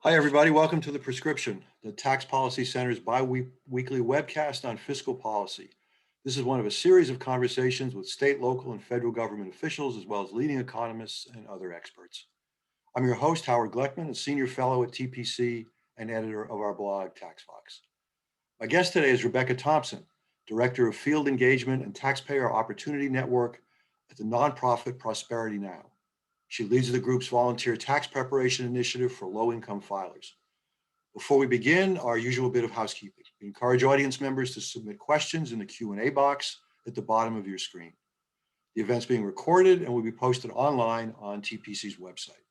Hi, everybody. Welcome to The Prescription, the Tax Policy Center's bi-weekly webcast on fiscal policy. This is one of a series of conversations with state, local, and federal government officials, as well as leading economists and other experts. I'm your host, Howard Gleckman, a senior fellow at TPC and editor of our blog, TaxVox. My guest today is Rebecca Thompson, Director of Field Engagement and Taxpayer Opportunity Network at the nonprofit Prosperity Now. She leads the group's volunteer tax preparation initiative for low-income filers. Before we begin, our usual bit of housekeeping. We encourage audience members to submit questions in the Q&A box at the bottom of your screen. The event's being recorded and will be posted online on TPC's website.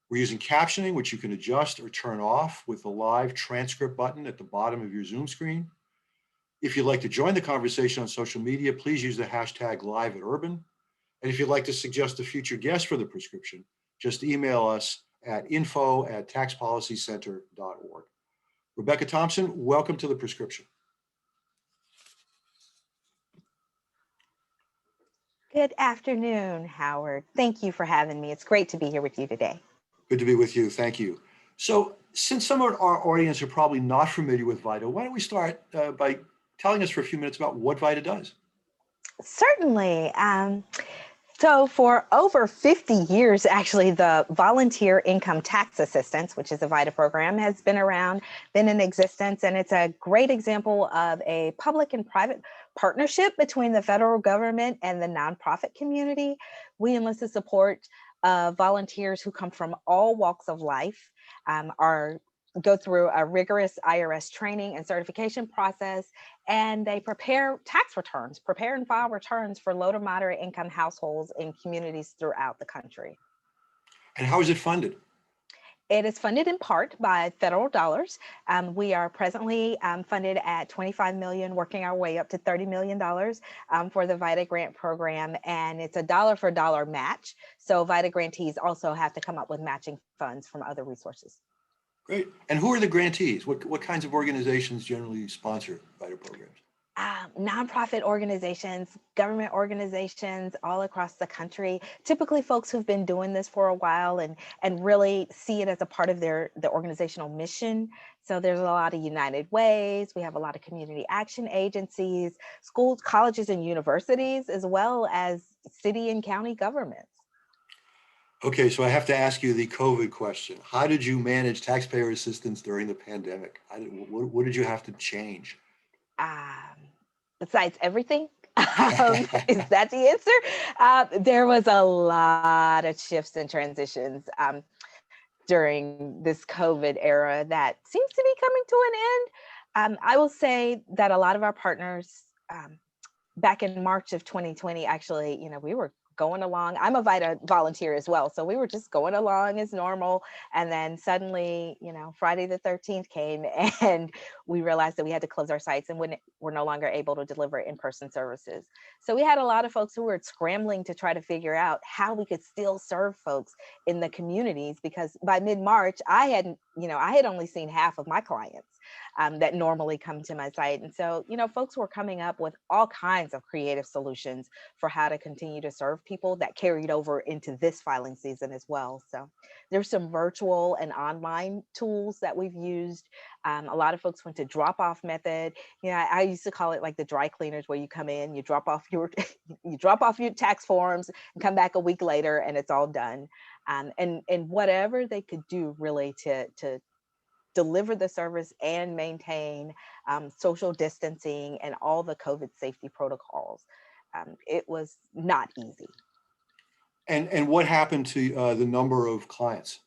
We're using captioning, which you can adjust or turn off with the live transcript button at the bottom of your Zoom screen. If you'd like to join the conversation on social media, please use the hashtag #LiveAtUrban. And if you'd like to suggest a future guest for The Prescription, just email us at info@taxpolicycenter.org. Rebecca Thompson, welcome to The Prescription. Good afternoon, Howard. Thank you for having me. It's great to be here with you today. Good to be with you. Thank you. So since some of our audience are probably not familiar with VITA, why don't we start by telling us for a few minutes about what VITA does? Certainly. So for over 50 years, actually, the Volunteer Income Tax Assistance, which is a VITA program, has been around, been in existence, and it's a great example of a public and private partnership between the federal government and the nonprofit community. We enlist the support of volunteers who come from all walks of life, go through a rigorous IRS training and certification process, and they prepare and file returns for low to moderate income households in communities throughout the country. And how is it funded? It is funded in part by federal dollars. We are presently funded at $25 million, working our way up to $30 million for the VITA grant program, and it's a dollar for dollar match. So VITA grantees also have to come up with matching funds from other resources. Great. And who are the grantees? What kinds of organizations generally sponsor VITA programs? Nonprofit organizations, government organizations all across the country, typically folks who've been doing this for a while and really see it as a part of the organizational mission. So there's a lot of United Ways, we have a lot of community action agencies, schools, colleges, and universities, as well as city and county governments. Okay, so I have to ask you the COVID question. How did you manage taxpayer assistance during the pandemic? What did you have to change? Besides everything, is that the answer? There was a lot of shifts and transitions during this COVID era that seems to be coming to an end. I will say that a lot of our partners back in March of 2020, actually, we were going along. I'm a VITA volunteer as well. So we were just going along as normal. And then suddenly, Friday the 13th came and we realized that we had to close our sites and we're no longer able to deliver in-person services. So we had a lot of folks who were scrambling to try to figure out how we could still serve folks in the communities, because by mid-March, I had only seen half of my clients that normally come to my site. And so, folks were coming up with all kinds of creative solutions for how to continue to serve people that carried over into this filing season as well. So there's some virtual and online tools that we've used. A lot of folks went to drop-off method. I used to call it like the dry cleaners, where you come in, you drop off your tax forms and come back a week later and it's all done. And whatever they could do really to deliver the service and maintain social distancing and all the COVID safety protocols. It was not easy. And what happened to the number of clients?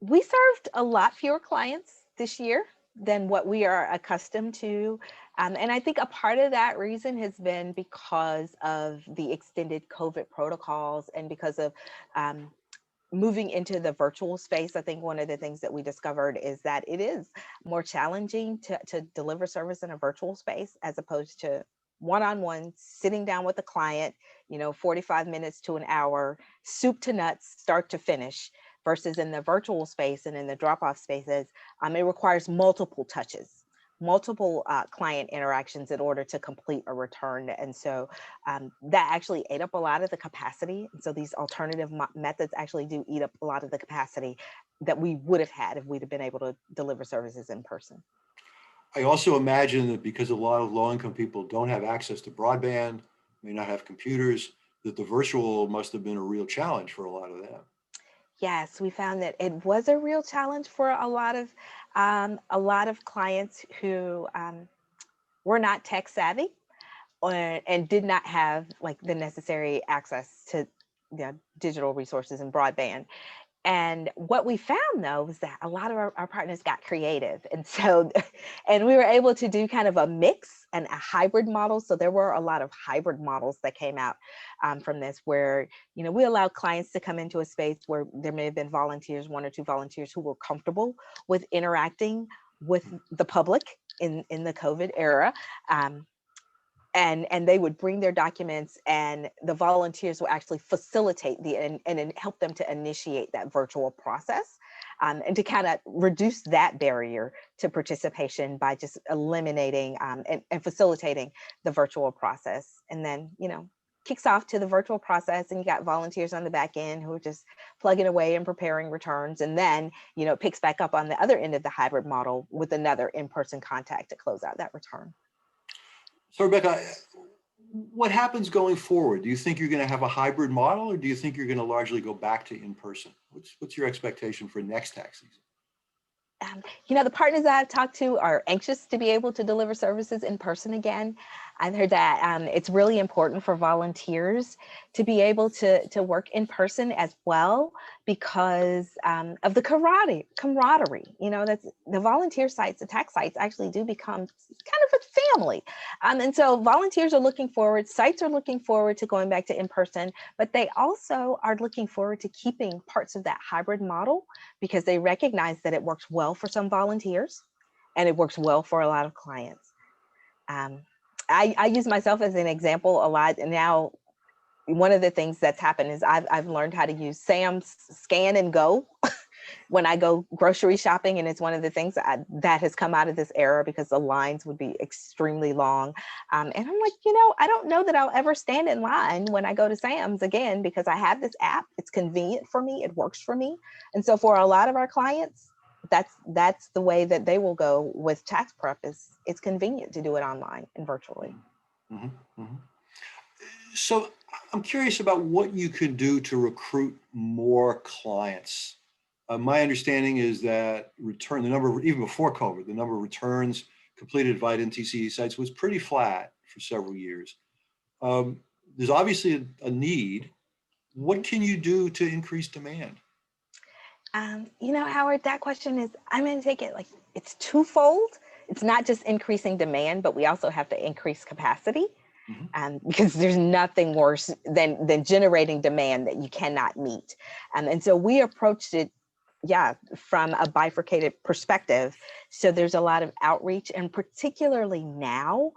We served a lot fewer clients this year than what we are accustomed to. And I think a part of that reason has been because of the extended COVID protocols and because of moving into the virtual space. I think one of the things that we discovered is that it is more challenging to deliver service in a virtual space as opposed to one-on-one, sitting down with a client, 45 minutes to an hour, soup to nuts, start to finish, versus in the virtual space and in the drop-off spaces, it requires multiple touches, multiple client interactions in order to complete a return. And so that actually ate up a lot of the capacity. And so these alternative methods actually do eat up a lot of the capacity that we would have had if we'd have been able to deliver services in person. I also imagine that because a lot of low-income people don't have access to broadband, may not have computers, that the virtual must have been a real challenge for a lot of them. Yes, we found that it was a real challenge for a lot of clients who were not tech savvy and did not have like the necessary access to digital resources and broadband. And what we found though was that a lot of our partners got creative. And so, and we were able to do kind of a mix and a hybrid model. So there were a lot of hybrid models that came out from this where, we allowed clients to come into a space where there may have been volunteers, one or two volunteers who were comfortable with interacting with the public in the COVID era. And they would bring their documents and the volunteers will actually facilitate and help them to initiate that virtual process and to kind of reduce that barrier to participation by just eliminating and facilitating the virtual process. And then, kicks off to the virtual process and you got volunteers on the back end who are just plugging away and preparing returns. And then, it picks back up on the other end of the hybrid model with another in-person contact to close out that return. So Rebecca, what happens going forward? Do you think you're going to have a hybrid model, or do you think you're going to largely go back to in-person? What's your expectation for next tax season? The partners that I've talked to are anxious to be able to deliver services in person again. I've heard that it's really important for volunteers to be able to work in person as well because of the camaraderie. That's the volunteer sites, the tax sites actually do become kind of a family. And so volunteers are looking forward, sites are looking forward to going back to in person, but they also are looking forward to keeping parts of that hybrid model because they recognize that it works well for some volunteers and it works well for a lot of clients. I use myself as an example a lot. And now one of the things that's happened is I've learned how to use Sam's Scan and Go when I go grocery shopping. And it's one of the things that has come out of this era because the lines would be extremely long. And I'm like, I don't know that I'll ever stand in line when I go to Sam's again, because I have this app. It's convenient for me. It works for me. And so for a lot of our clients, that's the way that they will go with tax prep is it's convenient to do it online and virtually. Mm-hmm, mm-hmm. So I'm curious about what you can do to recruit more clients. My understanding is that even before COVID, the number of returns completed via NTCE sites was pretty flat for several years. There's obviously a need. What can you do to increase demand? Howard, that question is, I'm going to take it like it's twofold. It's not just increasing demand, but we also have to increase capacity. Because there's nothing worse than generating demand that you cannot meet. And so we approached it, from a bifurcated perspective. So there's a lot of outreach, and particularly now,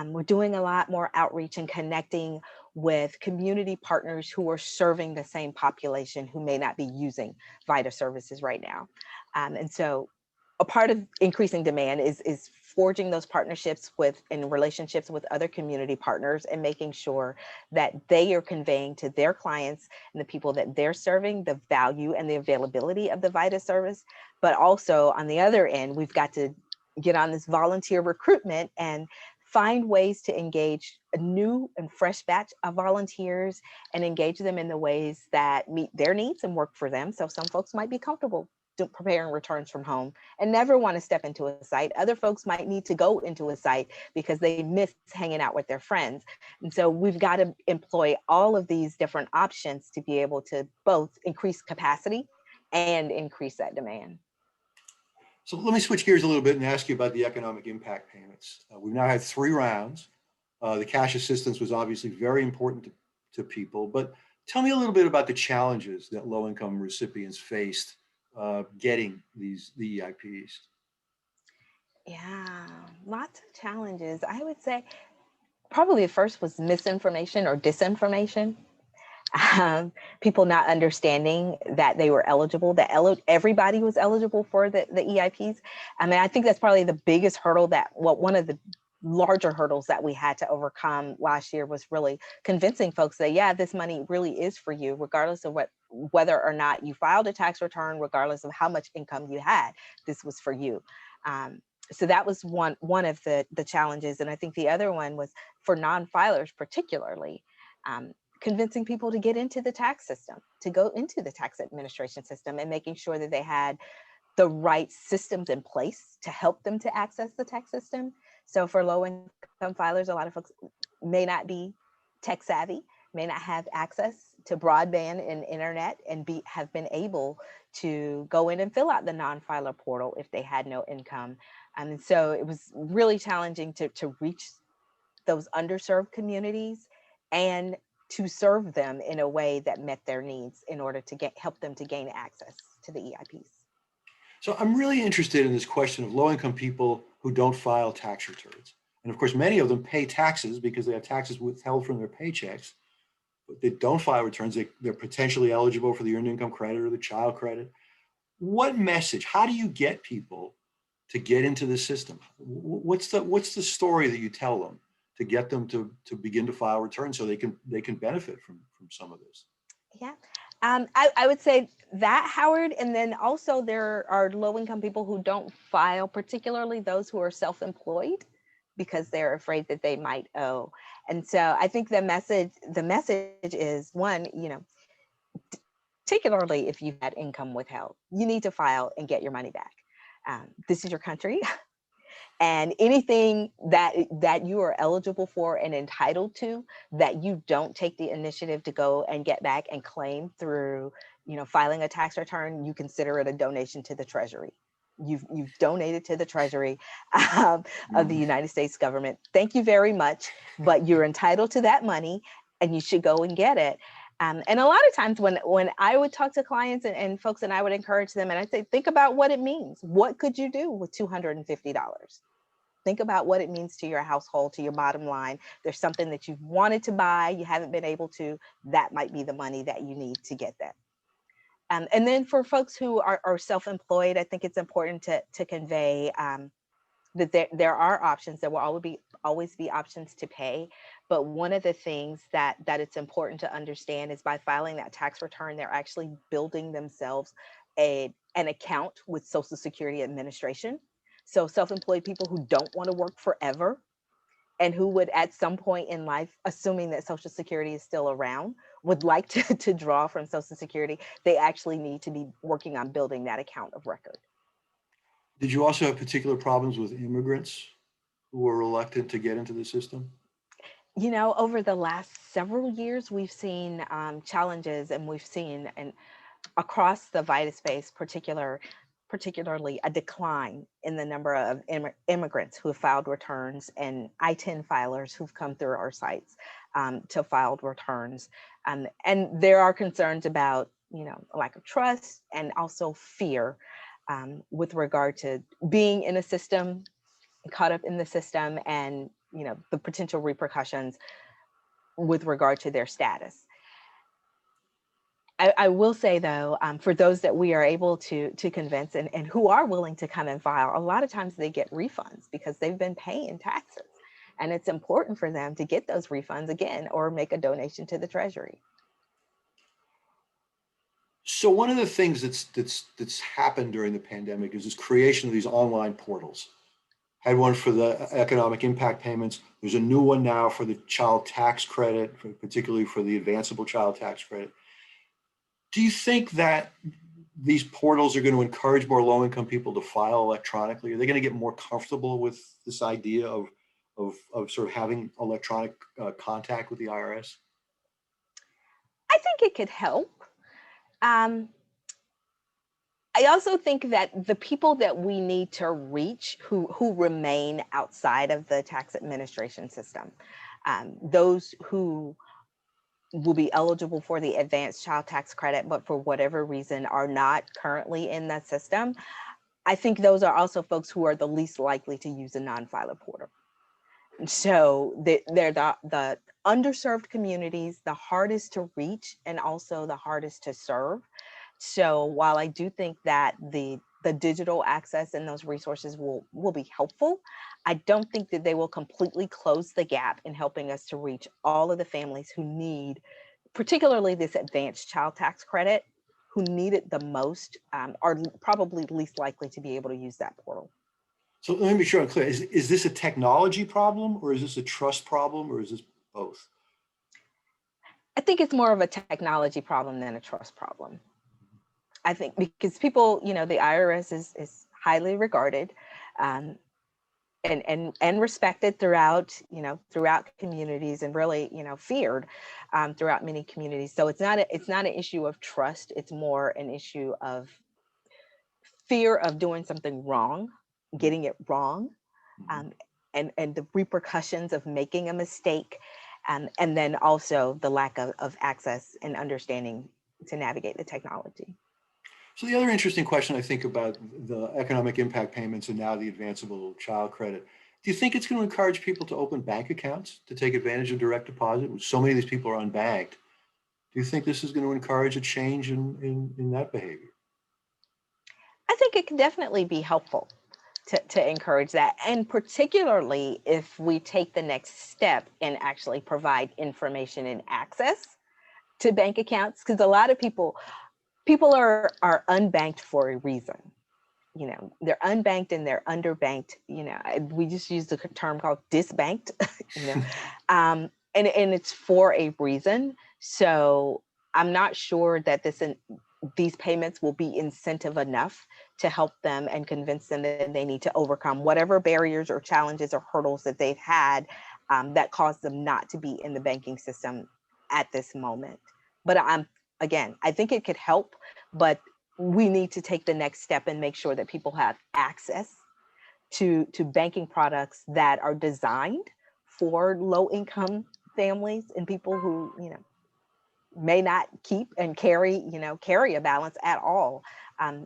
we're doing a lot more outreach and connecting with community partners who are serving the same population who may not be using VITA services right now. And so a part of increasing demand is forging those partnerships and relationships with other community partners and making sure that they are conveying to their clients and the people that they're serving the value and the availability of the VITA service. But also on the other end, we've got to get on this volunteer recruitment and find ways to engage a new and fresh batch of volunteers and engage them in the ways that meet their needs and work for them. So some folks might be comfortable preparing returns from home and never want to step into a site. Other folks might need to go into a site because they miss hanging out with their friends. And so we've got to employ all of these different options to be able to both increase capacity and increase that demand. So let me switch gears a little bit and ask you about the economic impact payments. We've now had 3 rounds. The cash assistance was obviously very important to people, but tell me a little bit about the challenges that low-income recipients faced getting the EIPs. Yeah, lots of challenges. I would say probably the first was misinformation or disinformation. People not understanding that they were eligible, that everybody was eligible for the EIPs. I mean, I think that's probably the biggest hurdle one of the larger hurdles that we had to overcome last year was really convincing folks that, yeah, this money really is for you, regardless of whether or not you filed a tax return, regardless of how much income you had, this was for you. So that was one of the challenges. And I think the other one was for non-filers particularly, convincing people to get into the tax system, to go into the tax administration system, and making sure that they had the right systems in place to help them to access the tax system. So for low income filers, a lot of folks may not be tech savvy, may not have access to broadband and internet, and have been able to go in and fill out the non-filer portal if they had no income. And so it was really challenging to reach those underserved communities and to serve them in a way that met their needs in order to help them to gain access to the EIPs. So I'm really interested in this question of low-income people who don't file tax returns. And of course, many of them pay taxes because they have taxes withheld from their paychecks, but they don't file returns. They're potentially eligible for the earned income credit or the child credit. What message, how do you get people to get into the system? What's the story that you tell them to get them to begin to file returns so they can benefit from some of this? Yeah, I would say that, Howard, and then also there are low-income people who don't file, particularly those who are self-employed, because they're afraid that they might owe. And so I think the message is, one, particularly if you've had income withheld, you need to file and get your money back. This is your country. And anything that you are eligible for and entitled to that you don't take the initiative to go and get back and claim through, filing a tax return, you consider it a donation to the Treasury. You've donated to the Treasury of the United States government. Thank you very much, but you're entitled to that money and you should go and get it. And a lot of times when I would talk to clients and folks, and I would encourage them, and I'd say, think about what it means. What could you do with $250? Think about what it means to your household, to your bottom line. There's something that you've wanted to buy, you haven't been able to, that might be the money that you need to get that. And then for folks who are self-employed, I think it's important to convey that there are options. There will always be options to pay. But one of the things that it's important to understand is by filing that tax return, they're actually building themselves an account with Social Security Administration. So self-employed people who don't want to work forever and who would at some point in life, assuming that Social Security is still around, would like to draw from Social Security, they actually need to be working on building that account of record. Did you also have particular problems with immigrants who were reluctant to get into the system? Over the last several years, we've seen challenges, and we've seen across the VITA space, particularly a decline in the number of immigrants who have filed returns and I-10 filers who've come through our sites to filed returns. And there are concerns about, a lack of trust and also fear with regard to being in a system, caught up in the system, and, the potential repercussions with regard to their status. I will say, though, for those that we are able to convince and who are willing to come and file, a lot of times they get refunds because they've been paying taxes. And it's important for them to get those refunds again or make a donation to the Treasury. So one of the things that's happened during the pandemic is this creation of these online portals. Had one for the economic impact payments. There's a new one now for the child tax credit, particularly for the advanceable child tax credit. Do you think that these portals are going to encourage more low-income people to file electronically? Are they going to get more comfortable with this idea of sort of having electronic contact with the IRS? I think it could help. I also think that the people that we need to reach who remain outside of the tax administration system, those who will be eligible for the advanced child tax credit, but for whatever reason are not currently in that system, I think those are also folks who are the least likely to use a non-filer portal. So they're the underserved communities, the hardest to reach and also the hardest to serve. So while I do think that the digital access and those resources will be helpful, I don't think that they will completely close the gap in helping us to reach all of the families who need, particularly this advanced child tax credit, who need it the most, are probably least likely to be able to use that portal. So let me be sure I'm clear. Is this a technology problem, or is this a trust problem, or is this both? I think it's more of a technology problem than a trust problem. I think because people, the IRS is highly regarded, um, and respected throughout, throughout communities, and really, feared, throughout many communities. So it's not an issue of trust. It's more an issue of fear of doing something wrong, getting it wrong, Mhm. um, and the repercussions of making a mistake, and then also the lack of access and understanding to navigate the technology. So the other interesting question I think about the economic impact payments and now the advanceable child credit, do you think it's going to encourage people to open bank accounts to take advantage of direct deposit? So many of these people are unbanked. Do you think this is going to encourage a change in that behavior? I think it can definitely be helpful to encourage that. And particularly if we take the next step and actually provide information and access to bank accounts. Because a lot of people are unbanked for a reason. They're unbanked and they're underbanked. We just use the term called disbanked, you know, and it's for a reason. So I'm not sure that these payments will be incentive enough to help them and convince them that they need to overcome whatever barriers or challenges or hurdles that they've had, that caused them not to be in the banking system at this moment. But again, I think it could help, but we need to take the next step and make sure that people have access to banking products that are designed for low income families and people who may not keep and carry a balance at all,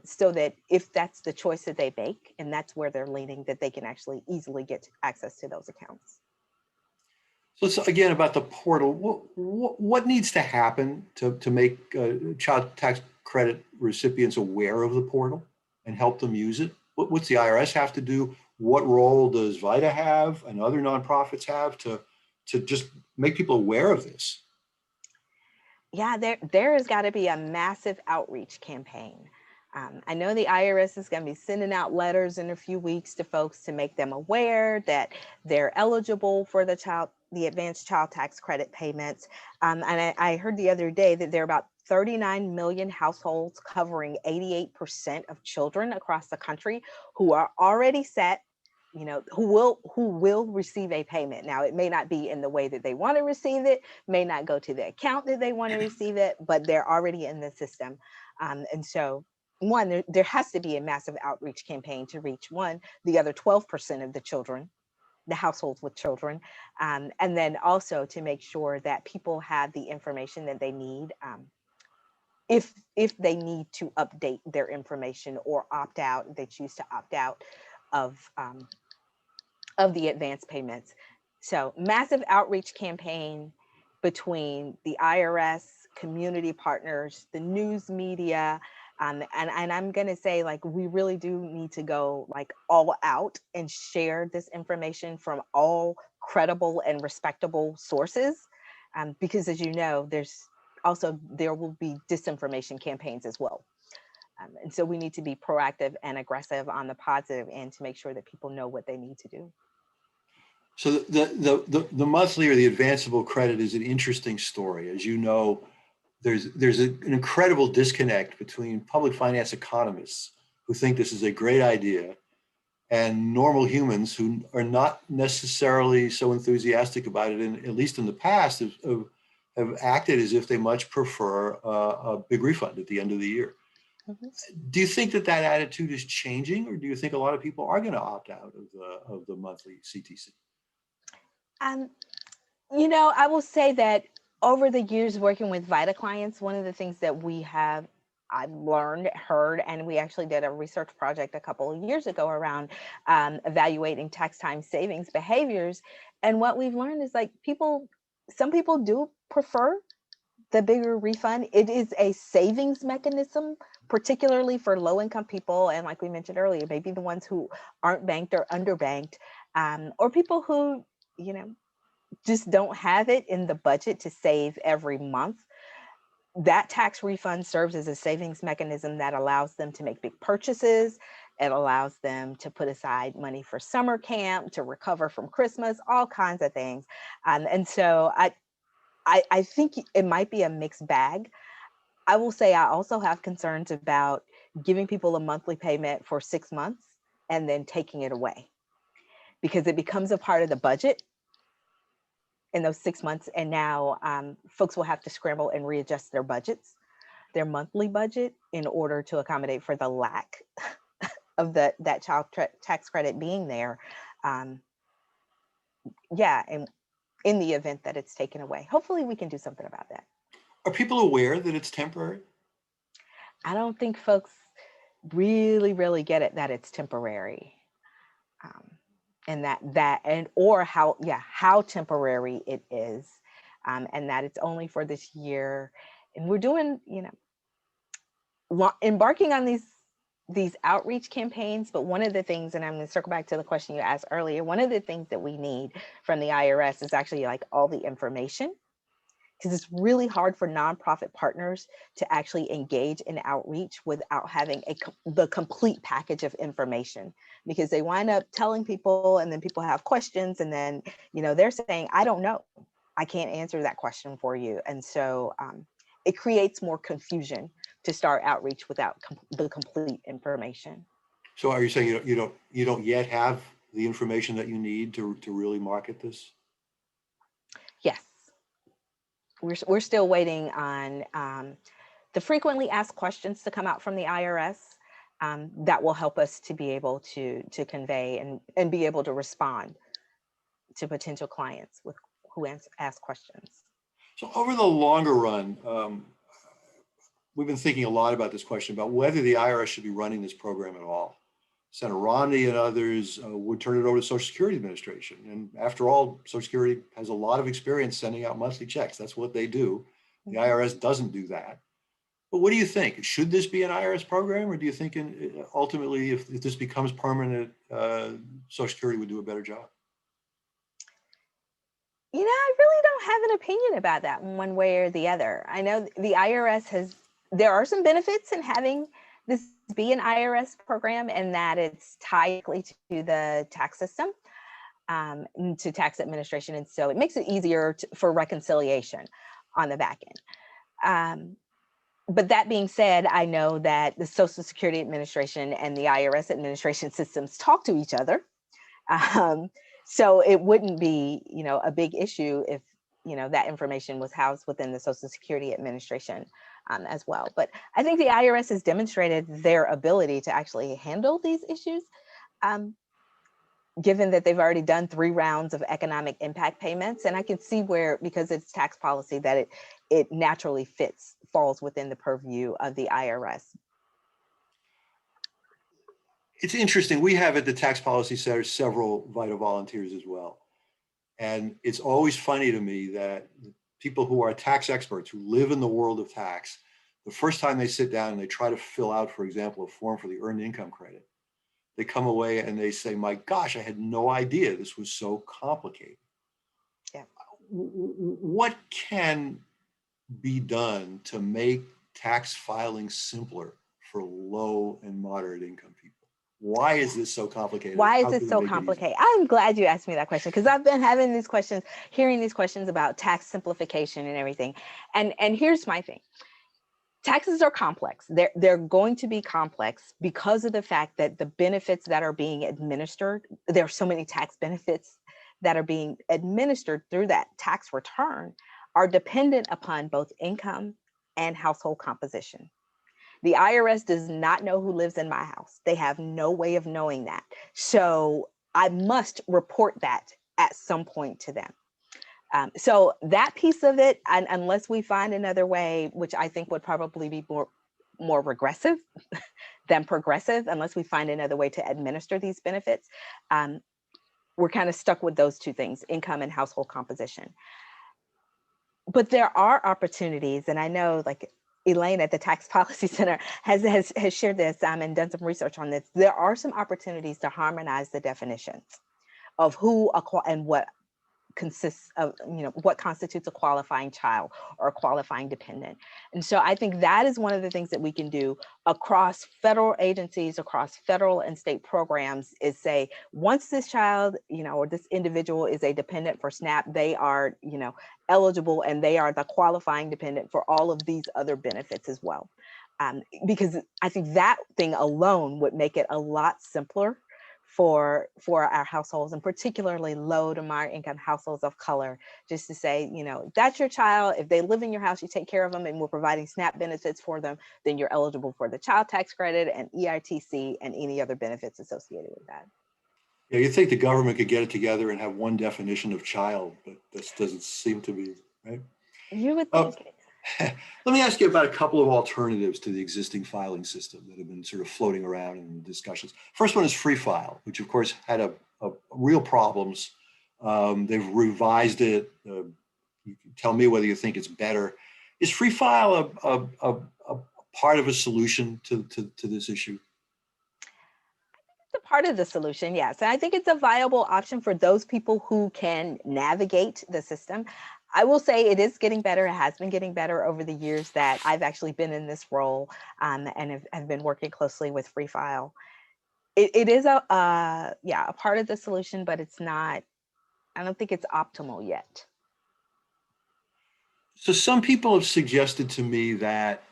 so that if that's the choice that they make and that's where they're leaning, that they can actually easily get access to those accounts. So it's again about the portal. What needs to happen to make child tax credit recipients aware of the portal and help them use it? What's the IRS have to do? What role does VITA have and other nonprofits have to just make people aware of this? Yeah, there has got to be a massive outreach campaign. I know the IRS is going to be sending out letters in a few weeks to folks to make them aware that they're eligible for the advanced child tax credit payments. And I heard the other day that there are about 39 million households covering 88% of children across the country who are already set, who will receive a payment. Now, it may not be in the way that they want to receive it, may not go to the account that they want to receive it, but they're already in the system. And so, one, there has to be a massive outreach campaign to reach the other 12% of the children, the households with children, and then also to make sure that people have the information that they need, if they need to update their information or opt out, they choose to opt out of the advance payments. So massive outreach campaign between the IRS, community partners, the news media, and I'm gonna say, like, we really do need to go like all out and share this information from all credible and respectable sources, because as you know, there will be disinformation campaigns as well. And so we need to be proactive and aggressive on the positive end to make sure that people know what they need to do. So the monthly or the advanceable credit is an interesting story. As you know, there's an incredible disconnect between public finance economists who think this is a great idea and normal humans who are not necessarily so enthusiastic about it, and at least in the past have acted as if they much prefer a big refund at the end of the year. Mhm. Do you think that attitude is changing, or do you think a lot of people are going to opt out of the monthly CTC? Um, I will say that over the years working with VITA clients, one of the things that we have I've heard, and we actually did a research project a couple of years ago around evaluating tax time savings behaviors. And what we've learned is like some people do prefer the bigger refund. It is a savings mechanism, particularly for low income people. And like we mentioned earlier, maybe the ones who aren't banked or underbanked, or people who, just don't have it in the budget to save every month. That tax refund serves as a savings mechanism that allows them to make big purchases. It allows them to put aside money for summer camp, to recover from Christmas, all kinds of things. And so I think it might be a mixed bag. I will say I also have concerns about giving people a monthly payment for 6 months and then taking it away, because it becomes a part of the budget in those 6 months. And now folks will have to scramble and readjust their budgets, their monthly budget, in order to accommodate for the lack of that child tax credit being there. Yeah, and in the event that it's taken away. Hopefully we can do something about that. Are people aware that it's temporary? I don't think folks really get it, that it's temporary. And how temporary it is, and that it's only for this year. And we're doing, embarking on these outreach campaigns. But one of the things, and I'm going to circle back to the question you asked earlier, one of the things that we need from the IRS is actually like all the information, because it's really hard for nonprofit partners to actually engage in outreach without having the complete package of information, because they wind up telling people and then people have questions, and then, they're saying, I don't know, I can't answer that question for you. And so it creates more confusion to start outreach without the complete information. So are you saying you don't yet have the information that you need to really market this? Yes. We're still waiting on the frequently asked questions to come out from the IRS that will help us to be able to convey and be able to respond to potential clients who ask questions. So over the longer run, we've been thinking a lot about this question about whether the IRS should be running this program at all. Senator Romney and others would turn it over to the Social Security Administration. And after all, Social Security has a lot of experience sending out monthly checks. That's what they do. The IRS doesn't do that. But what do you think? Should this be an IRS program, or do you think ultimately if this becomes permanent, Social Security would do a better job? I really don't have an opinion about that one way or the other. I know the IRS there are some benefits in having this be an IRS program, and that it's tied to the tax system, to tax administration. And so it makes it easier for reconciliation on the back end. But that being said, I know that the Social Security Administration and the IRS administration systems talk to each other. So it wouldn't be, a big issue if, that information was housed within the Social Security Administration as well. But I think the IRS has demonstrated their ability to actually handle these issues, given that they've already done 3 rounds of economic impact payments. And I can see where, because it's tax policy, that it naturally falls within the purview of the IRS. It's interesting. We have at the Tax Policy Center several vital volunteers as well. And it's always funny to me that people who are tax experts, who live in the world of tax, the first time they sit down and they try to fill out, for example, a form for the earned income credit, they come away and they say, my gosh, I had no idea this was so complicated. Yeah. What can be done to make tax filing simpler for low and moderate income people? Why is this so complicated? Why is it so complicated? I'm glad you asked me that question, because I've been having these questions, hearing these questions about tax simplification and everything. And here's my thing. Taxes are complex. They're going to be complex because of the fact that the benefits that are being administered, there are so many tax benefits that are being administered through that tax return, are dependent upon both income and household composition. The IRS does not know who lives in my house. They have no way of knowing that. So I must report that at some point to them. So that piece of it, and unless we find another way, which I think would probably be more regressive than progressive unless we find another way to administer these benefits. We're kind of stuck with those two things, income and household composition. But there are opportunities, and I know like Elaine at the Tax Policy Center has shared this and done some research on this. There are some opportunities to harmonize the definitions of who and what consists of, what constitutes a qualifying child or a qualifying dependent. And so I think that is one of the things that we can do across federal agencies, across federal and state programs, is say, once this child, or this individual is a dependent for SNAP, they are, eligible, and they are the qualifying dependent for all of these other benefits as well. Because I think that thing alone would make it a lot simpler for our households, and particularly low to moderate income households of color, just to say, that's your child. If they live in your house, you take care of them, and we're providing SNAP benefits for them, then you're eligible for the child tax credit and EITC and any other benefits associated with that. Yeah, you think the government could get it together and have one definition of child, but this doesn't seem to be, right? You would think. Let me ask you about a couple of alternatives to the existing filing system that have been sort of floating around in discussions. First one is Freefile, which of course had a real problems. They've revised it. You can tell me whether you think it's better. Is Freefile a part of a solution to this issue? It's a part of the solution, yes. And I think it's a viable option for those people who can navigate the system. I will say it is getting better. It has been getting better over the years that I've actually been in this role and have been working closely with Freefile. It is a part of the solution, but it's not, I don't think it's optimal yet. So some people have suggested to me that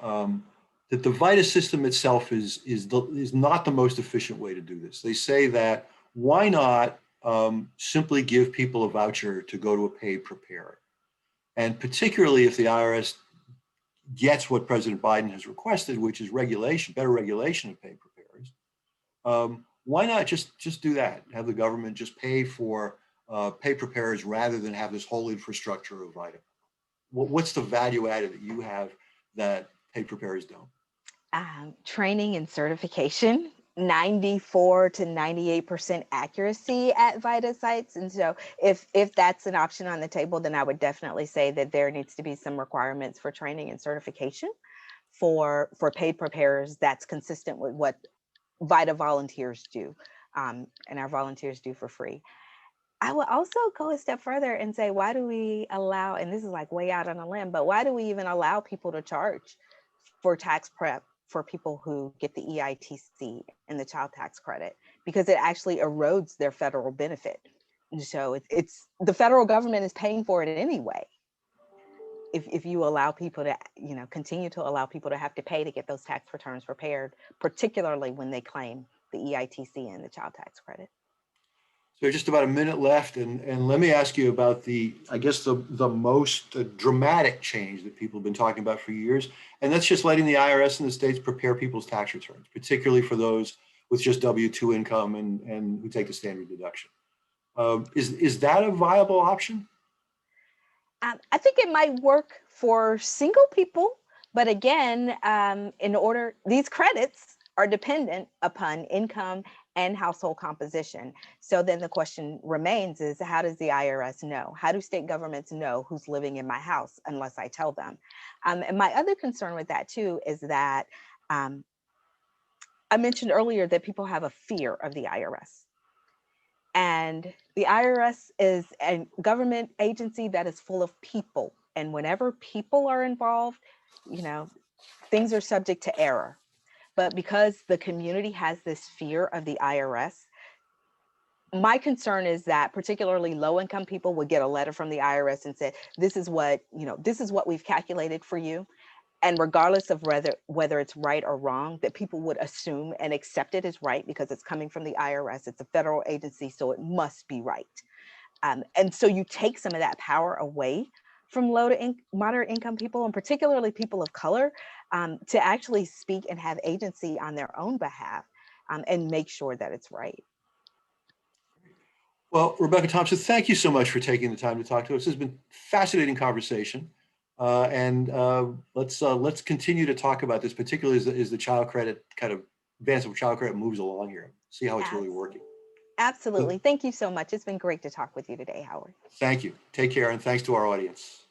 that the VITA system itself is not the most efficient way to do this. They say that why not simply give people a voucher to go to a paid preparer? And particularly if the IRS gets what President Biden has requested, which is better regulation of paid preparers, why not just do that? Have the government just pay for paid preparers rather than have this whole infrastructure of VITA? What's the value added that you have that paid preparers don't? Training and certification. 94 to 98% accuracy at VITA sites. And so if that's an option on the table, then I would definitely say that there needs to be some requirements for training and certification for paid preparers that's consistent with what VITA volunteers do, and our volunteers do for free. I will also go a step further and say, why do we allow, and this is like way out on a limb, but why do we even allow people to charge for tax prep for people who get the EITC and the child tax credit? Because it actually erodes their federal benefit. And so it's the federal government is paying for it anyway. If you allow people to, continue to allow people to have to pay to get those tax returns prepared, particularly when they claim the EITC and the child tax credit. So just about a minute left, and let me ask you about the most dramatic change that people have been talking about for years, and that's just letting the IRS and the states prepare people's tax returns, particularly for those with just W-2 income and who take the standard deduction. Is that a viable option? I think it might work for single people, but again, these credits are dependent upon income and household composition. So then the question remains is, how does the IRS know? How do state governments know who's living in my house unless I tell them? And my other concern with that too is that I mentioned earlier that people have a fear of the IRS. And the IRS is a government agency that is full of people. And whenever people are involved, things are subject to error. But because the community has this fear of the IRS, my concern is that particularly low-income people would get a letter from the IRS and say, this is what we've calculated for you. And regardless of whether it's right or wrong, that people would assume and accept it as right because it's coming from the IRS. It's a federal agency, so it must be right. And so you take some of that power away from low to moderate income people, and particularly people of color, to actually speak and have agency on their own behalf and make sure that it's right. Well, Rebecca Thompson, thank you so much for taking the time to talk to us. This has been a fascinating conversation. Let's continue to talk about this, particularly as the child credit kind of advance of child credit moves along here. See how it's really working. Absolutely. Thank you so much. It's been great to talk with you today, Howard. Thank you. Take care, and thanks to our audience.